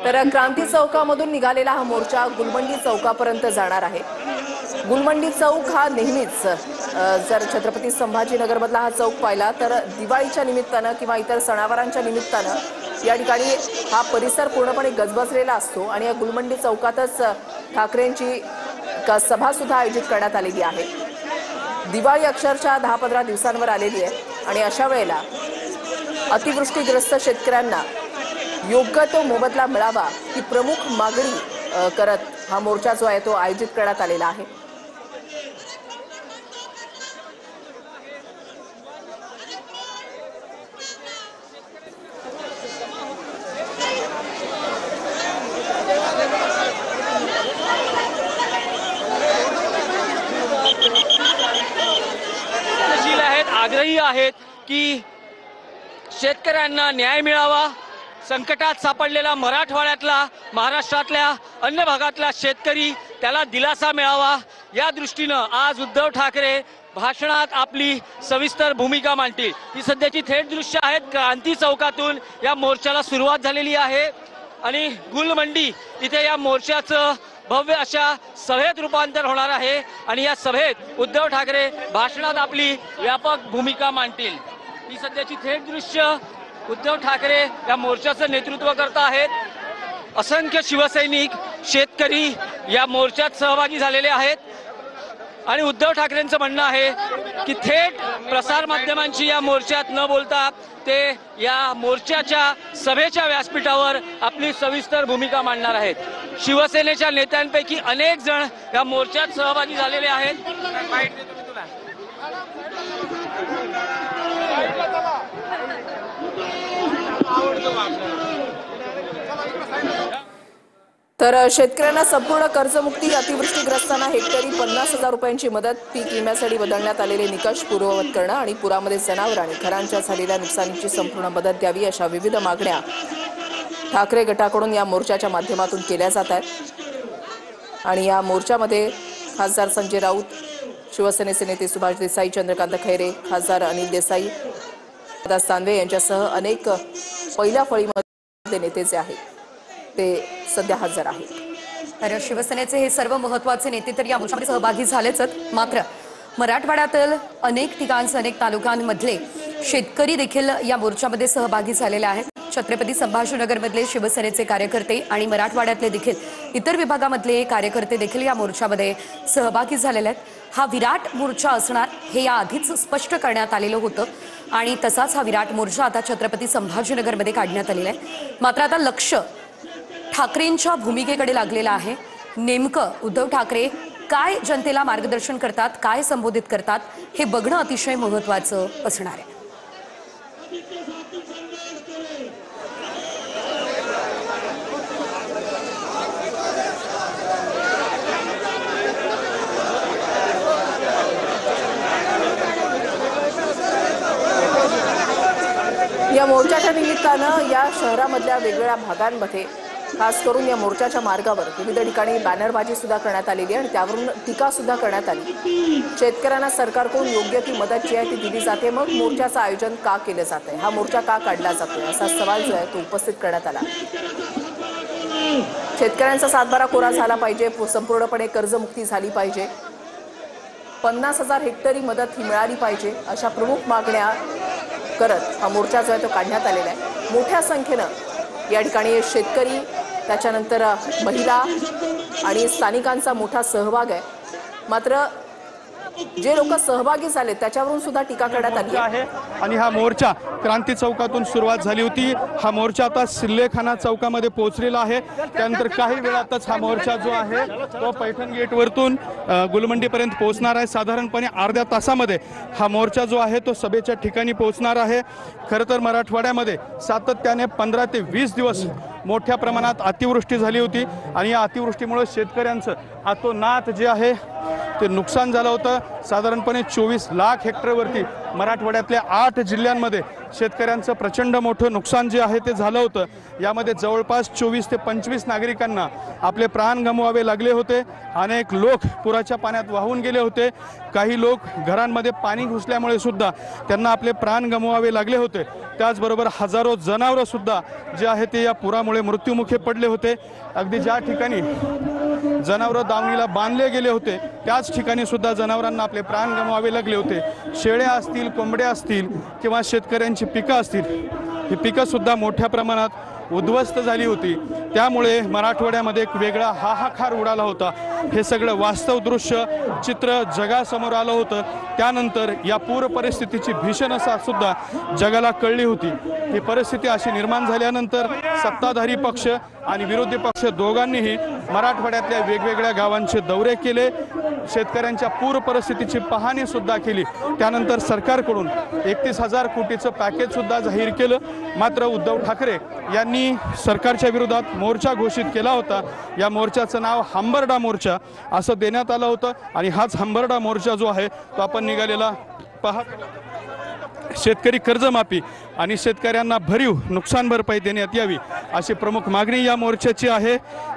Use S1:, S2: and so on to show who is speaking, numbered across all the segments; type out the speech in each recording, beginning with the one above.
S1: तर क्रांती चौकामधून निघालेला हा मोर्चा गुलमंडी चौकापर्यंत जाणार आहे। गुलमंडी चौक हा नेहमीच जर छत्रपती संभाजीनगरमधला हा चौक पाहिला तर दिवाळीच्या निमित्तानं किंवा इतर सणावारांच्या निमित्तानं या ठिकाणी हा परिसर पूर्णपणे गजबजलेला असतो आणि या गुलमंडी चौकातच ठाकरेंची सभा सुद्धा आयोजित करण्यात आलेली आहे। दिवाळी अक्षरशः 10-15 दिवसांवर आलेली आहे आणि अशा वेळेला अतिवृष्टीग्रस्त शेतकऱ्यांना योग्य तो मोबदला मिळावा ही प्रमुख मागणी करत हा मोर्चा जो आहे तो आयोजित करण्यात आलेला आहे।
S2: आग्रही आहेत की शेतकऱ्यांना न्याय मिळावा। संकटात सापडलेला मराठवाड्यातला महाराष्ट्रातल्या अन्य भागातला शेतकरी त्याला दिलासा मिळावा या दृष्टीनं आज उद्धव ठाकरे भाषणात आपली सविस्तर भूमिका मांडतील। ही सध्याची थेट दृश्य आहेत। क्रांती चौकातून या मोर्चाला सुरुवात झालेली आहे आणि गुलमंडी इथे या मोर्चाचं भव्य अशा सभेत रूपांतर होणार आहे आणि या सभेत उद्धव ठाकरे भाषणात आपली व्यापक भूमिका मांडतील। ही सध्याची थेट दृश्य उद्धव ठाकरे या मोर्चाचं नेतृत्व करत आहेत। असंख्य शिवसैनिक शेतकरी या मोर्चात सहभागी झालेले आहेत आणि उद्धव ठाकरेंचं म्हणणं आहे की थेट प्रसार माध्यमांची या मोर्चात न बोलता ते या मोर्चाच्या सभेच्या व्यासपीठावर आपली सविस्तर भूमिका मांडणार आहेत। शिवसेनेच्या नेत्यांपैकी अनेक जण या मोर्चात सहभागी झालेले आहेत।
S1: तर शेतकऱ्यांना संपूर्ण कर्जमुक्ती, अतिवृष्टीग्रस्तांना हेक्टरी 50,000 रुपयांची मदत, पीक विम्यासाठी बदलण्यात आलेले निकष पूर्ववत करणं आणि पुरामध्ये जनावर आणि घरांच्या झालेल्या नुकसानीची संपूर्ण मदत द्यावी अशा विविध मागण्या ठाकरे गटाकडून या मोर्चाच्या माध्यमातून केल्या जात आहेत। आणि या मोर्चामध्ये खासदार संजय राऊत, शिवसेनेचे नेते सुभाष देसाई, चंद्रकांत खैरे, खासदार अनिल देसाई, दास तानवे यांच्यासह अनेक पहिल्या फळीमध्ये नेते जे आहेत ते सध्या हजर आहेत।
S3: तर शिवसेनेचे हे सर्व महत्त्वाचे नेते तर या मोर्चामध्ये सहभागी झालेच। मात्र मराठवाड्यातील अनेक ठिकाणचे, अनेक तालुक्यांमधले शेतकरी देखील या मोर्चामध्ये सहभागी झालेले आहेत। छत्रपती संभाजीनगरमधले शिवसेनेचे कार्यकर्ते आणि मराठवाड्यातले देखील इतर विभागामधले कार्यकर्ते देखील या मोर्चामध्ये सहभागी झालेले आहेत। हा विराट मोर्चा असणार हे या आधीच स्पष्ट करण्यात आलेलं होतं आणि तसाच हा विराट मोर्चा आता छत्रपती संभाजीनगरमध्ये काढण्यात आलेला आहे। मात्र आता लक्ष ठाकरेंच्या भूमिकेकडे लागलेला आहे। नेमकं उद्धव ठाकरे काय जनतेला मार्गदर्शन करतात, काय संबोधित करतात हे बघणं अतिशय महत्त्वाचं असणार आहे।
S1: या मोर्चाच्या निमित्तानं या शहरामधल्या वेगवेगळ्या भागांमध्ये खास करून या मोर्चाच्या मार्गावर विविध ठिकाणी बॅनरबाजी सुद्धा करण्यात आलेली आहे आणि त्यावरून टीका सुद्धा करण्यात आली। शेतकऱ्यांना सरकारकडून योग्य ती मदत जी आहे ती दिली जाते, मग मोर्चाचं आयोजन का केलं जातंय, हा मोर्चा का काढला जातोय असा सवाल जो आहे तो उपस्थित करण्यात आला। शेतकऱ्यांचा सातबारा कोरा झाला पाहिजे, संपूर्णपणे कर्जमुक्ती झाली पाहिजे, 50,000 हेक्टरी मदत ही मिळाली पाहिजे अशा प्रमुख मागण्या करत हा मोर्चा जो आहे तो काढण्यात आलेला आहे। मोठ्या संख्येनं या ठिकाणी शेतकरी, त्याच्यानंतर महिला आणि स्थानिकांचा मोठा सहभाग आहे। मात्र जे लोक सहभागी झाले त्याच्यावरून सुद्धा टीका करण्यात आली आहे
S4: आणि हा मोर्चा क्रांती चौकातून सुरुवात झाली होती। हा मोर्चा आता सिल्लेखाना चौकामध्ये पोहोचलेला आहे। त्यानंतर काही वेळातच हा मोर्चा जो आहे तो पैठण गेटवरतून गुलमंडीपर्यंत पोहोचणार आहे। साधारणपणे अर्ध्या तासामध्ये हा मोर्चा जो आहे तो सभेच्या ठिकाणी पोहोचणार आहे। खरं तर मराठवाड्यामध्ये सातत्याने 15 ते 20 दिवस मोठ्या प्रमाणात अतिवृष्टी झाली होती आणि या अतिवृष्टीमुळे शेतकऱ्यांचं हातोनात जे आहे ते नुकसान झालं होतं। साधारणपणे 24 लाख हेक्टरवरती मराठवाड्यातल्या 8 जिल्ह्यांमध्ये शेतकऱ्यांचं प्रचंड मोठं नुकसान जे आहे ते झालं होतं। यामध्ये जवळपास 24 ते 25 नागरिकांना आपले प्राण गमवावे लागले होते। अनेक लोक पुराच्या पाण्यात वाहून गेले होते। काही लोक घरांमध्ये पाणी घुसल्यामुळे सुद्धा त्यांना आपले प्राण गमवावे लागले होते। त्याचबरोबर हजारो जनावरं सुद्धा जे आहे ते या पुरामुळे मृत्युमुखी पडले होते। अगदी ज्या ठिकाणी जनावरं दावणीला बांधले गेले होते त्याच ठिकाणी सुद्धा जनावरांना आपले प्राण गमवावे लागले होते। शेळ्या असतील, कोंबड्या असतील किंवा शेतकऱ्यांची पिकं असतील, ही पिकं सुद्धा मोठ्या प्रमाणात उद्ध्वस्त झाली होती। त्यामुळे मराठवाड्यामध्ये एक वेगळा हाहाकार उडाला होता। हे सगळं वास्तव दृश्य चित्र जगासमोर आलं होतं। त्यानंतर या पूर परिस्थितीची भीषणता सुद्धा जगाला कळली होती। ही परिस्थिती अशी निर्माण झाल्यानंतर सत्ताधारी पक्ष आणि विरोधी पक्ष दोघांनीही मराठवाड्यातल्या वेगवेगळ्या गावांचे दौरे केले, शेतकऱ्यांच्या पूर परिस्थितीची पाहणी सुद्धा केली। त्यानंतर सरकारकडून 31,000 कोटीचं पॅकेज सुद्धा जाहीर केलं। मात्र उद्धव ठाकरे यांनी सरकारच्या विरोधात मोर्चा घोषित केला होता। या मोर्चाचं नाव हंबरडा मोर्चा असं देण्यात आलं होतं आणि हाच हंबरडा मोर्चा जो आहे तो आपण निघालेला पाहत। शेतकरी कर्जमाफी आणि शेतकऱ्यांना भरीव नुकसान भरपाई देण्यात यावी अशी प्रमुख मागणी या मोर्चाची आहे।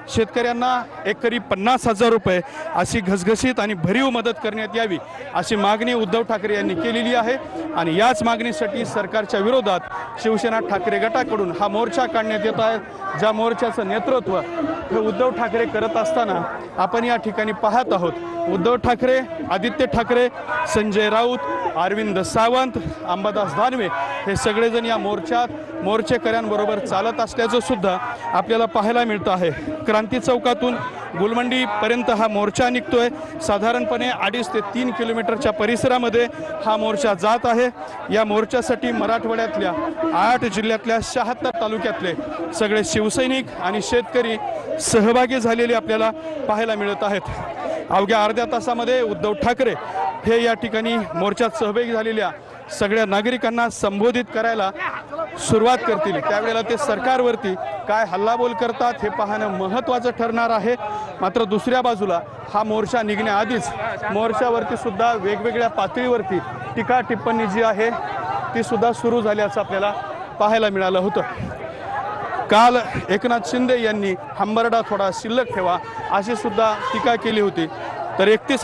S4: शेतकऱ्यांना एकरी 50,000 रुपये अशी घसघशीत आणि भरीव मदत करण्यात यावी अशी मागणी उद्धव ठाकरे यांनी केलेली आहे। आणि याच मागणीसाठी सरकारच्या विरोधात शिवसेना ठाकरे गटाकडून हा मोर्चा काढण्यात येत आहे। ज्या मोर्चाचं नेतृत्व हे उद्धव ठाकरे करत असताना आपण या ठिकाणी पाहत आहोत। उद्धव ठाकरे, आदित्य ठाकरे, संजय राऊत, अरविंद सावंत, अंबादास दानवे हे सगळेजण या मोर्चात मोर्चेकऱ्यांबरोबर चालत असल्याचं सुद्धा आपल्याला पाहायला मिळतं आहे। क्रांती चौकातून गुलमंडी पर्यंत हा मोर्चा निघतोय। साधारणपणे 2.5 ते 3 किलोमीटरच्या परिसरामध्ये हा मोर्चा जात आहे। या मोर्चासाठी मराठवाड्यातल्या 8 जिल्ह्यातल्या 76 तालुक्यातले सगळे शिवसैनिक आणि शेतकरी सहभागी झालेले आपल्याला पाहायला मिळत आहेत। अवघ्या अर्ध्या तासामध्ये उद्धव ठाकरे हे या ठिकाणी मोर्चात सहभागी झालेल्या सगळ्या नागरिकांना संबोधित करायला सुरुवात करतील। त्यावेळेला ते सरकारवरती काय हल्लाबोल करतात हे पाहणं महत्त्वाचं ठरणार आहे। मात्र दुसऱ्या बाजूला हा मोर्चा निघण्याआधीच मोर्चावरती सुद्धा वेगवेगळ्या पातळीवरती टीका टिप्पणी जी आहे ती सुद्धा सुरू झाल्याचं आपल्याला पाहायला मिळालं होतं। काल एकनाथ शिंदे यांनी हंबरडा थोडा शिल्लक ठेवा अशी सुद्धा टीका केली होती। तर 31